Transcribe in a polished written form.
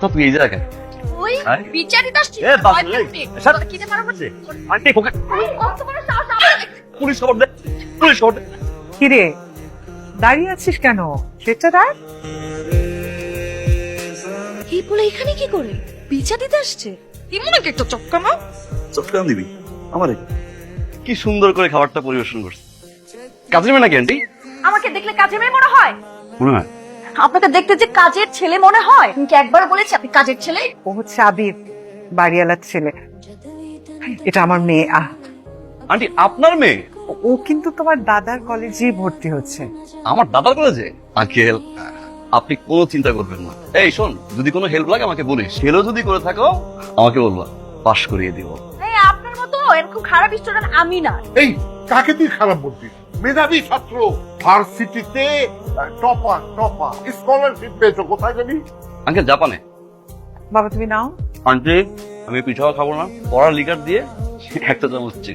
তো তুই এই জায়গায় ওই আরে? বিচারিত আসছে এ বাস কিতে পারবো আন্টি ওকে কত বড় সাহস আমার পুলিশ খবর দে পুলিশ খবর দে কিরে দাঁড়িয়ে আছিস কেন সেটা দেখ। এই বলে এখানে কি করে বিচার দিতে আসছে ইমনকে একটা চক্কা মার চটকান দিবি আমারে কি সুন্দর করে খাবারটা পরিবেশন করছে কাজের মেয়ে নাকি আন্টি আমাকে দেখলে কাজের মেয়ে মনে হয় মনে হয় আপনাকে দেখতে যে কাজের ছেলে মনে হয় তুমি কি একবার বলেছি আপনি কাজের ছেলে ও হচ্ছে আবির বাড়িওয়ালার ছেলে, এটা আমার মেয়ে আন্টি আপনার মেয়ে ও কিন্তু তোমার দাদার কলেজে ভর্তি হচ্ছে। আমার দাদার কলেজে আঙ্কেল আপনি কোনো চিন্তা করবেন না। এই শোন যদি কোনো হেল্প লাগে আমাকে বলিস, হেলও যদি করে থাকো আমাকে বলবা, পাশ করিয়ে দিব। এই আপনার মতো এরকম খারাপ স্টুডেন্ট আমি না। এই কাকে তুই খারাপ বলছিস? মেধাবী ছাত্র, ভার্সিটিতে টপার স্কলারশিপ পেয়েছো, কোথায় জানি? আঙ্কেল জাপানে। বাবা তুমি নাও। আন্টি আমি পিঠাও খাবো না, পড়ার লিকার দিয়ে একটা চামচ চিনি।